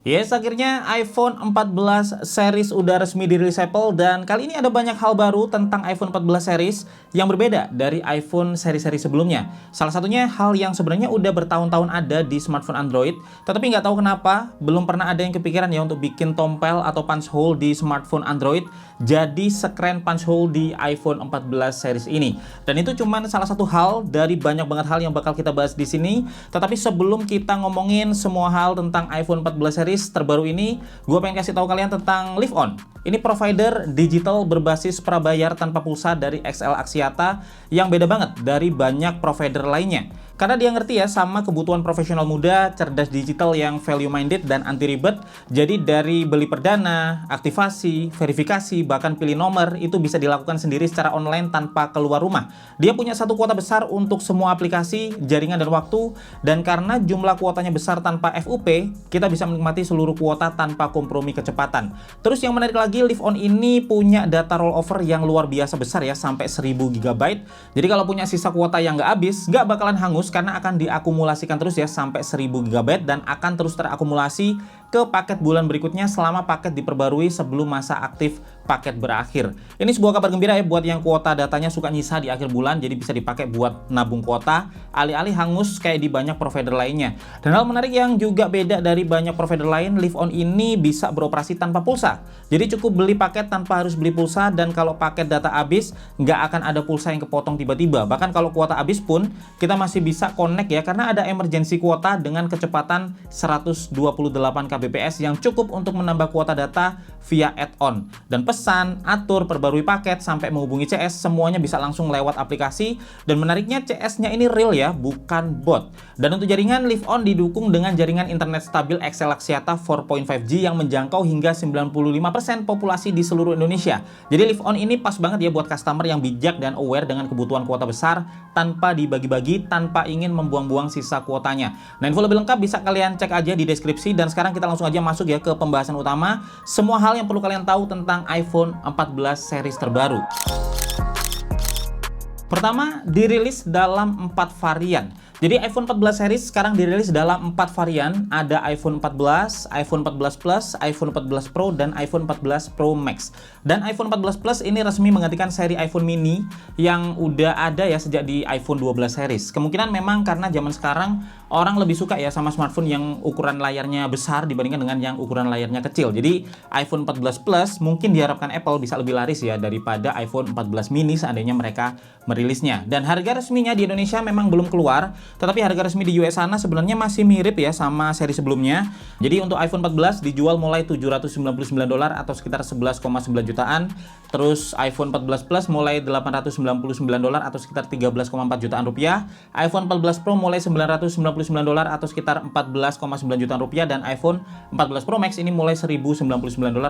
Yes, akhirnya iPhone 14 series udah resmi dirilis Apple dan kali ini ada banyak hal baru tentang iPhone 14 series yang berbeda dari iPhone seri-seri sebelumnya. Salah satunya hal yang sebenarnya udah bertahun-tahun ada di smartphone Android, tetapi nggak tahu kenapa belum pernah ada yang kepikiran ya untuk bikin tompel atau punch hole di smartphone Android jadi sekeren punch hole di iPhone 14 series ini. Dan itu cuman salah satu hal dari banyak banget hal yang bakal kita bahas di sini. Tetapi sebelum kita ngomongin semua hal tentang iPhone 14 series terbaru ini, gue pengen kasih tahu kalian tentang Live On. Ini provider digital berbasis prabayar tanpa pulsa dari XL Axiata yang beda banget dari banyak provider lainnya. Karena dia ngerti ya sama kebutuhan profesional muda, cerdas digital yang value minded dan anti ribet. Jadi dari beli perdana, aktivasi, verifikasi, bahkan pilih nomor itu bisa dilakukan sendiri secara online tanpa keluar rumah. Dia punya satu kuota besar untuk semua aplikasi, jaringan dan waktu, dan karena jumlah kuotanya besar tanpa FUP, kita bisa menikmati seluruh kuota tanpa kompromi kecepatan. Terus yang menarik lagi, Live On ini punya data rollover yang luar biasa besar ya, sampai 1000 GB. Jadi kalau punya sisa kuota yang nggak habis, nggak bakalan hangus karena akan diakumulasikan terus ya sampai 1000 GB dan akan terus terakumulasi ke paket bulan berikutnya selama paket diperbarui sebelum masa aktif paket berakhir. Ini sebuah kabar gembira ya buat yang kuota datanya suka nyisa di akhir bulan, jadi bisa dipakai buat nabung kuota alih-alih hangus kayak di banyak provider lainnya. Dan hal menarik yang juga beda dari banyak provider lain, Live On ini bisa beroperasi tanpa pulsa. Jadi cukup beli paket tanpa harus beli pulsa, dan kalau paket data habis nggak akan ada pulsa yang kepotong tiba-tiba. Bahkan kalau kuota habis pun kita masih bisa connect ya, karena ada emergency kuota dengan kecepatan 128 kbps yang cukup untuk menambah kuota data via add-on. Dan pesan, atur, perbarui paket, sampai menghubungi CS, semuanya bisa langsung lewat aplikasi. Dan menariknya CS-nya ini real ya, bukan bot. Dan untuk jaringan, Live On didukung dengan jaringan internet stabil XL Axiata 4.5G yang menjangkau hingga 95% populasi di seluruh Indonesia. Jadi Live On ini pas banget ya buat customer yang bijak dan aware dengan kebutuhan kuota besar tanpa dibagi-bagi, tanpa ingin membuang-buang sisa kuotanya. Nah, info lebih lengkap bisa kalian cek aja di deskripsi, dan sekarang kita langsung aja masuk ya ke pembahasan utama. Semua hal yang perlu kalian tahu tentang iPhone 14 series terbaru. Pertama, dirilis dalam 4 varian. Jadi iPhone 14 series sekarang dirilis dalam 4 varian. Ada iPhone 14, iPhone 14 Plus, iPhone 14 Pro, dan iPhone 14 Pro Max. Dan iPhone 14 Plus ini resmi menggantikan seri iPhone mini yang udah ada ya sejak di iPhone 12 series. Kemungkinan memang karena zaman sekarang orang lebih suka ya sama smartphone yang ukuran layarnya besar dibandingkan dengan yang ukuran layarnya kecil. Jadi iPhone 14 Plus mungkin diharapkan Apple bisa lebih laris ya daripada iPhone 14 mini seandainya mereka merilisnya. Dan harga resminya di Indonesia memang belum keluar, tetapi harga resmi di US sana sebenarnya masih mirip ya sama seri sebelumnya. Jadi untuk iPhone 14 dijual mulai $799 atau sekitar 11,9 jutaan. Terus iPhone 14 Plus mulai $899 atau sekitar 13,4 jutaan rupiah. iPhone 14 Pro mulai $999 atau sekitar 14,9 jutaan rupiah, dan iPhone 14 Pro Max ini mulai $1099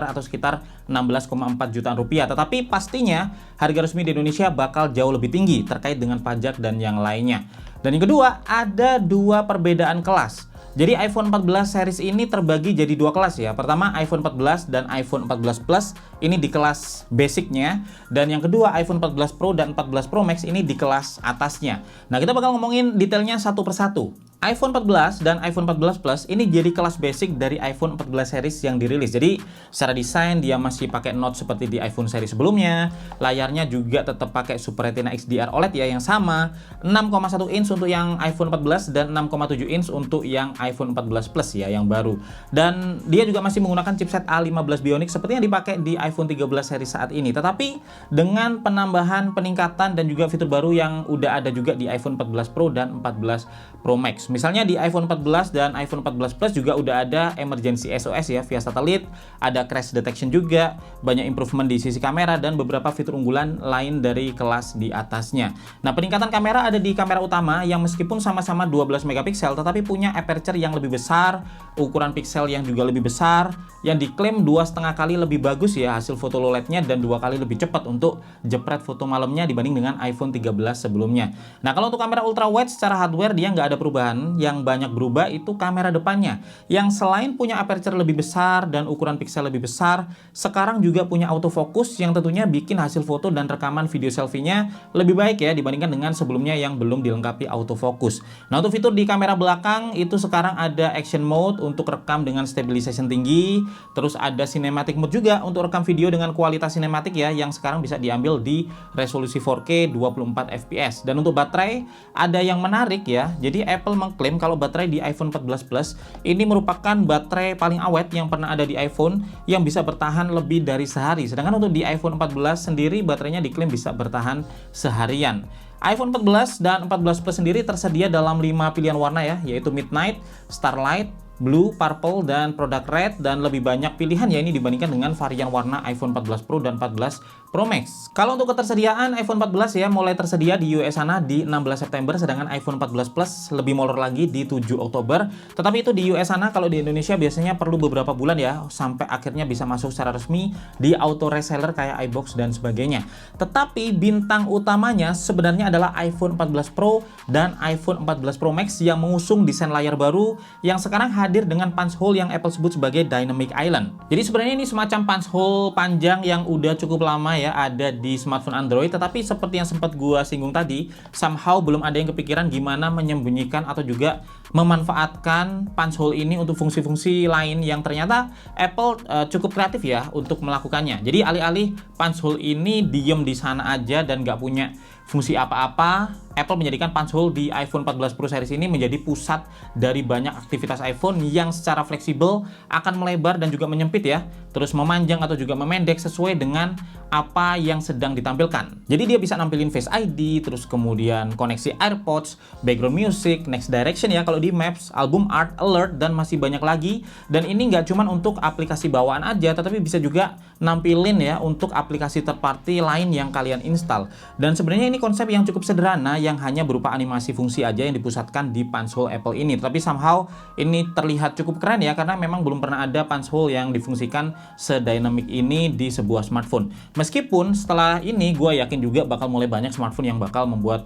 atau sekitar 16,4 jutaan rupiah. Tetapi pastinya harga resmi di Indonesia bakal jauh lebih tinggi terkait dengan pajak dan yang lainnya. Dan yang kedua, ada dua perbedaan kelas. Jadi iPhone 14 series ini terbagi jadi dua kelas ya. Pertama iPhone 14 dan iPhone 14 Plus ini di kelas basicnya, dan yang kedua iPhone 14 Pro dan 14 Pro Max ini di kelas atasnya. Nah, kita bakal ngomongin detailnya satu persatu. iPhone 14 dan iPhone 14 Plus ini jadi kelas basic dari iPhone 14 series yang dirilis. Jadi secara desain dia masih pakai notch seperti di iPhone seri sebelumnya. Layarnya juga tetap pakai Super Retina XDR OLED ya yang sama. 6,1 inch untuk yang iPhone 14 dan 6,7 inch untuk yang iPhone 14 Plus ya yang baru. Dan dia juga masih menggunakan chipset A15 Bionic seperti yang dipakai di iPhone 13 seri saat ini. Tetapi dengan penambahan, peningkatan dan juga fitur baru yang udah ada juga di iPhone 14 Pro dan 14 Pro Max. Misalnya di iPhone 14 dan iPhone 14 Plus juga udah ada emergency SOS ya via satelit, ada crash detection juga, banyak improvement di sisi kamera, dan beberapa fitur unggulan lain dari kelas di atasnya. Nah, peningkatan kamera ada di kamera utama yang meskipun sama-sama 12 megapiksel tetapi punya aperture yang lebih besar, ukuran piksel yang juga lebih besar, yang diklaim 2,5 kali lebih bagus ya hasil foto low light-nya, dan 2 kali lebih cepat untuk jepret foto malamnya dibanding dengan iPhone 13 sebelumnya. Nah, kalau untuk kamera ultra wide secara hardware dia nggak ada perubahan. cuman yang banyak berubah itu kamera depannya, yang selain punya aperture lebih besar dan ukuran piksel lebih besar, sekarang juga punya autofocus yang tentunya bikin hasil foto dan rekaman video selfie-nya lebih baik ya dibandingkan dengan sebelumnya yang belum dilengkapi autofocus. Nah, untuk fitur di kamera belakang itu sekarang ada action mode untuk rekam dengan stabilization tinggi, terus ada cinematic mode juga untuk rekam video dengan kualitas sinematik ya, yang sekarang bisa diambil di resolusi 4K 24 fps. Dan untuk baterai ada yang menarik ya. Jadi Apple mengklaim kalau baterai di iPhone 14 Plus ini merupakan baterai paling awet yang pernah ada di iPhone yang bisa bertahan lebih dari sehari. Sedangkan untuk di iPhone 14 sendiri baterainya diklaim bisa bertahan seharian. iPhone 14 dan 14 Plus sendiri tersedia dalam 5 pilihan warna ya, yaitu Midnight, Starlight, Blue, Purple, dan Product Red, dan lebih banyak pilihan ya ini dibandingkan dengan varian warna iPhone 14 Pro dan 14 Pro Max. Kalau untuk ketersediaan iPhone 14 ya mulai tersedia di US sana di 16 September, sedangkan iPhone 14 Plus lebih molor lagi di 7 Oktober. Tetapi itu di US sana, kalau di Indonesia biasanya perlu beberapa bulan ya sampai akhirnya bisa masuk secara resmi di auto reseller kayak iBox dan sebagainya. Tetapi bintang utamanya sebenarnya adalah iPhone 14 Pro dan iPhone 14 Pro Max yang mengusung desain layar baru yang sekarang hadir dengan punch hole yang Apple sebut sebagai Dynamic Island. Jadi sebenarnya ini semacam punch hole panjang yang udah cukup lama ya ada di smartphone Android, tetapi seperti yang sempat gua singgung tadi, somehow belum ada yang kepikiran gimana menyembunyikan atau juga memanfaatkan punch hole ini untuk fungsi-fungsi lain yang ternyata Apple cukup kreatif ya untuk melakukannya. Jadi alih-alih punch hole ini diem di sana aja dan nggak punya fungsi apa-apa, Apple menjadikan punch hole di iPhone 14 Pro series ini menjadi pusat dari banyak aktivitas iPhone yang secara fleksibel akan melebar dan juga menyempit ya, terus memanjang atau juga memendek sesuai dengan apa yang sedang ditampilkan. Jadi dia bisa nampilin Face ID, terus kemudian koneksi AirPods, background music, next direction ya kalau di Maps, album art, alert, dan masih banyak lagi. Dan ini nggak cuma untuk aplikasi bawaan aja, tetapi bisa juga nampilin ya untuk aplikasi third party lain yang kalian install. Dan sebenarnya ini konsep yang cukup sederhana yang hanya berupa animasi fungsi aja yang dipusatkan di punch hole Apple ini. Tapi somehow ini terlihat cukup keren ya karena memang belum pernah ada punch hole yang difungsikan sedynamic ini di sebuah smartphone. Meskipun setelah ini gue yakin juga bakal mulai banyak smartphone yang bakal membuat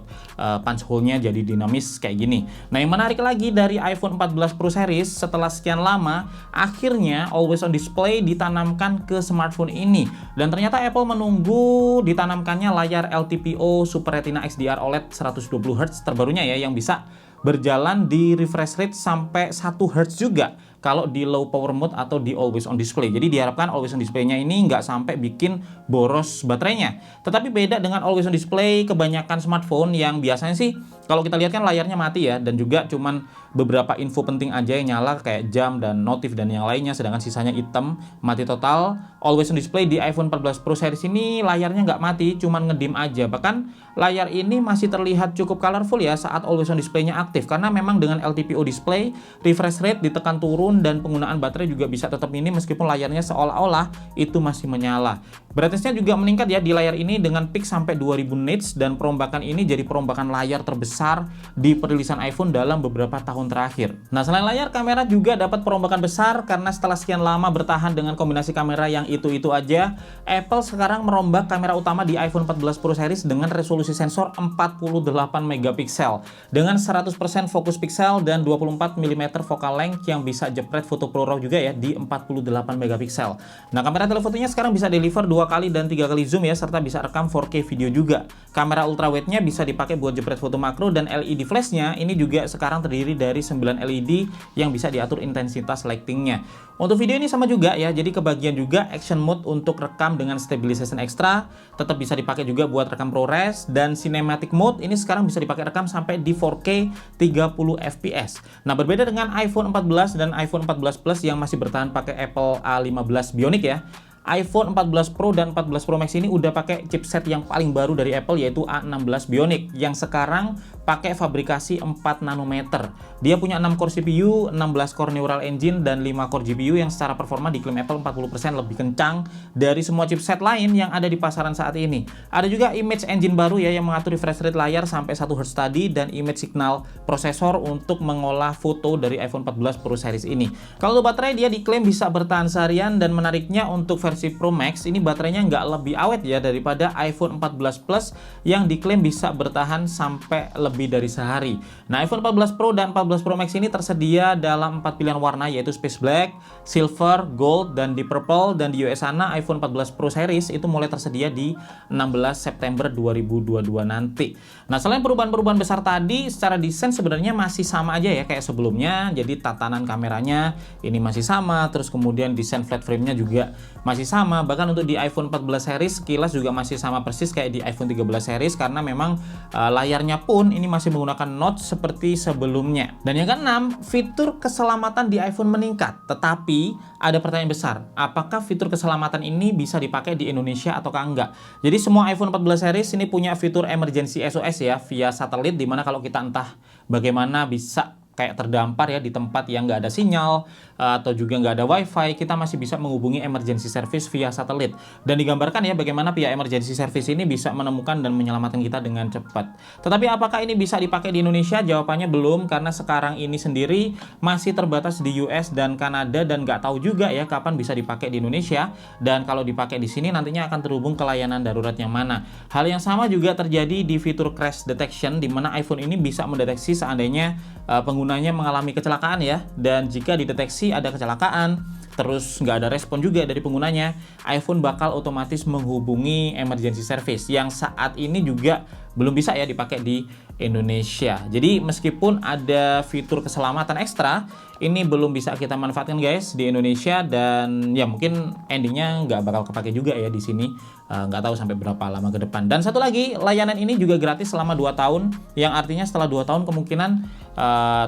punch hole-nya jadi dinamis kayak gini. Nah, yang menarik lagi dari iPhone 14 Pro series setelah sekian lama akhirnya always on display ditanamkan ke smartphone ini. Dan ternyata Apple menunggu ditanamkannya layar LTPO Super Retina XDR OLED 120Hz terbarunya ya yang bisa berjalan di refresh rate sampai 1 Hz juga kalau di low power mode atau di always on display. Jadi diharapkan always on display-nya ini nggak sampai bikin boros baterainya. Tetapi beda dengan always on display kebanyakan smartphone yang biasanya sih kalau kita lihat kan layarnya mati ya dan juga cuman beberapa info penting aja yang nyala kayak jam dan notif dan yang lainnya, sedangkan sisanya hitam mati total. Always on display di iPhone 14 Pro series ini layarnya nggak mati, cuman ngedim aja. Bahkan layar ini masih terlihat cukup colorful ya saat always on display-nya aktif karena memang dengan LTPO display refresh rate ditekan turun dan penggunaan baterai juga bisa tetap minim meskipun layarnya seolah-olah itu masih menyala. Brightness-nya juga meningkat ya di layar ini dengan peak sampai 2000 nits dan perombakan ini jadi perombakan layar terbesar di perilisan iPhone dalam beberapa tahun terakhir. Nah, selain layar, kamera juga dapat perombakan besar karena setelah sekian lama bertahan dengan kombinasi kamera yang itu-itu aja, Apple sekarang merombak kamera utama di iPhone 14 Pro series dengan resolusi sensor 48 megapiksel dengan 100% fokus pixel dan 24 mm focal length yang bisa jepret foto Pro RAW juga ya di 48 megapiksel. Nah, kamera telefotonya sekarang bisa deliver 2 kali dan 3 kali zoom ya, serta bisa rekam 4K video juga. Kamera ultrawide-nya bisa dipakai buat jepret foto makro dan LED flash-nya ini juga sekarang terdiri dari 9 LED yang bisa diatur intensitas lighting-nya. Untuk video ini sama juga ya, jadi kebagian juga action mode untuk rekam dengan stabilization extra, tetap bisa dipakai juga buat rekam ProRes, dan cinematic mode ini sekarang bisa dipakai rekam sampai di 4K 30 fps. Nah, berbeda dengan iPhone 14 dan iPhone 14 Plus yang masih bertahan pakai Apple A15 Bionic ya, iPhone 14 Pro dan 14 Pro Max ini udah pakai chipset yang paling baru dari Apple yaitu A16 Bionic yang sekarang pakai fabrikasi 4 nanometer. Dia punya 6 core CPU, 16 core neural engine, dan 5 core GPU yang secara performa diklaim Apple 40% lebih kencang dari semua chipset lain yang ada di pasaran saat ini. Ada juga image engine baru ya yang mengatur refresh rate layar sampai 1 Hz tadi dan image signal prosesor untuk mengolah foto dari iPhone 14 Pro series ini. Kalau untuk baterai dia diklaim bisa bertahan seharian dan menariknya untuk versi versi Pro Max ini baterainya nggak lebih awet ya daripada iPhone 14 Plus yang diklaim bisa bertahan sampai lebih dari sehari. Nah, iPhone 14 Pro dan 14 Pro Max ini tersedia dalam 4 pilihan warna yaitu Space Black, Silver, Gold, dan di Purple. Dan di US sana iPhone 14 Pro Series itu mulai tersedia di 16 September 2022 nanti. Nah, selain perubahan-perubahan besar tadi, secara desain sebenarnya masih sama aja ya kayak sebelumnya. Jadi tatanan kameranya ini masih sama, terus kemudian desain flat frame-nya juga masih sama. Bahkan untuk di iPhone 14 series sekilas juga masih sama persis kayak di iPhone 13 series karena memang layarnya pun ini masih menggunakan notch seperti sebelumnya. Dan yang keenam, fitur keselamatan di iPhone meningkat. Tetapi ada pertanyaan besar, apakah fitur keselamatan ini bisa dipakai di Indonesia ataukah enggak? Jadi semua iPhone 14 series ini punya fitur emergency SOS ya via satelit, dimana kalau kita entah bagaimana bisa kayak terdampar ya di tempat yang nggak ada sinyal atau juga nggak ada wifi, kita masih bisa menghubungi emergency service via satelit. Dan digambarkan ya bagaimana pihak emergency service ini bisa menemukan dan menyelamatkan kita dengan cepat. Tetapi apakah ini bisa dipakai di Indonesia? Jawabannya belum, karena sekarang ini sendiri masih terbatas di US dan Kanada dan nggak tahu juga ya kapan bisa dipakai di Indonesia. Dan kalau dipakai di sini nantinya akan terhubung ke layanan darurat yang mana. Hal yang sama juga terjadi di fitur crash detection, di mana iPhone ini bisa mendeteksi seandainya penggunanya mengalami kecelakaan ya, dan jika dideteksi ada kecelakaan terus nggak ada respon juga dari penggunanya, iPhone bakal otomatis menghubungi emergency service yang saat ini juga belum bisa ya dipakai di Indonesia. Jadi meskipun ada fitur keselamatan ekstra, ini belum bisa kita manfaatkan guys di Indonesia, dan ya mungkin endingnya nggak bakal kepake juga ya di sini. Nggak tahu sampai berapa lama ke depan. Dan satu lagi, layanan ini juga gratis selama 2 tahun, yang artinya setelah 2 tahun kemungkinan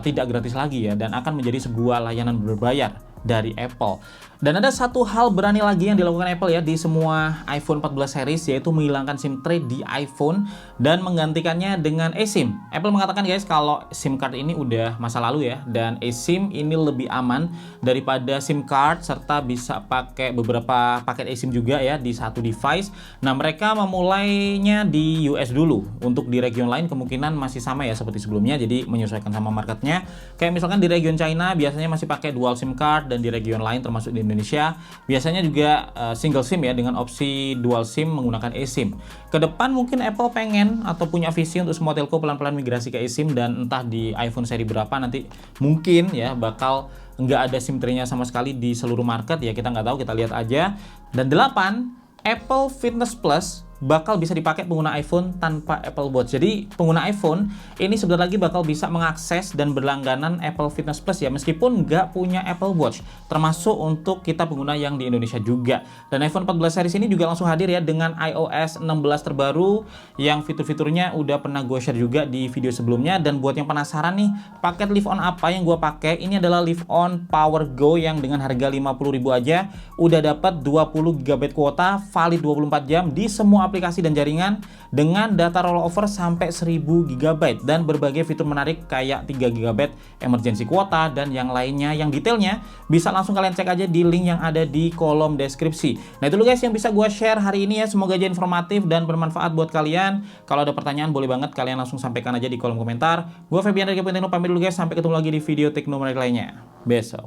tidak gratis lagi ya, dan akan menjadi sebuah layanan berbayar dari Apple. Dan ada satu hal berani lagi yang dilakukan Apple ya di semua iPhone 14 series, yaitu menghilangkan SIM tray di iPhone dan menggantikannya dengan eSIM. Apple mengatakan guys kalau SIM card ini udah masa lalu ya, dan eSIM ini lebih aman daripada SIM card, serta bisa pakai beberapa paket eSIM juga ya di satu device. Nah, mereka memulainya di US dulu. Untuk di region lain kemungkinan masih sama ya seperti sebelumnya, jadi menyesuaikan sama marketnya. Kayak misalkan di region China biasanya masih pakai dual SIM card, dan di region lain termasuk di Indonesia biasanya juga single SIM ya dengan opsi dual SIM menggunakan eSIM. Kedepan mungkin Apple pengen atau punya visi untuk semua telco pelan-pelan migrasi ke eSIM, dan entah di iPhone seri berapa nanti mungkin ya bakal nggak ada SIM tray-nya sama sekali di seluruh market ya, kita nggak tahu, kita lihat aja. Dan 8, Apple Fitness Plus bakal bisa dipakai pengguna iPhone tanpa Apple Watch. Jadi pengguna iPhone ini sebentar lagi bakal bisa mengakses dan berlangganan Apple Fitness Plus ya, meskipun nggak punya Apple Watch, termasuk untuk kita pengguna yang di Indonesia juga. Dan iPhone 14 series ini juga langsung hadir ya dengan iOS 16 terbaru, yang fitur-fiturnya udah pernah gue share juga di video sebelumnya. Dan buat yang penasaran nih paket Live On apa yang gue pakai, ini adalah Live On Power Go yang dengan harga 50.000 aja udah dapat 20 GB kuota valid 24 jam di semua aplikasi dan jaringan, dengan data rollover sampai 1000 GB dan berbagai fitur menarik kayak 3 GB emergency kuota dan yang lainnya. Yang detailnya bisa langsung kalian cek aja di link yang ada di kolom deskripsi. Nah, itu dulu guys yang bisa gue share hari ini ya, semoga aja informatif dan bermanfaat buat kalian. Kalau ada pertanyaan boleh banget kalian langsung sampaikan aja di kolom komentar. Gue Febian dari Kepintino pamit dulu guys, sampai ketemu lagi di video teknologi lainnya besok.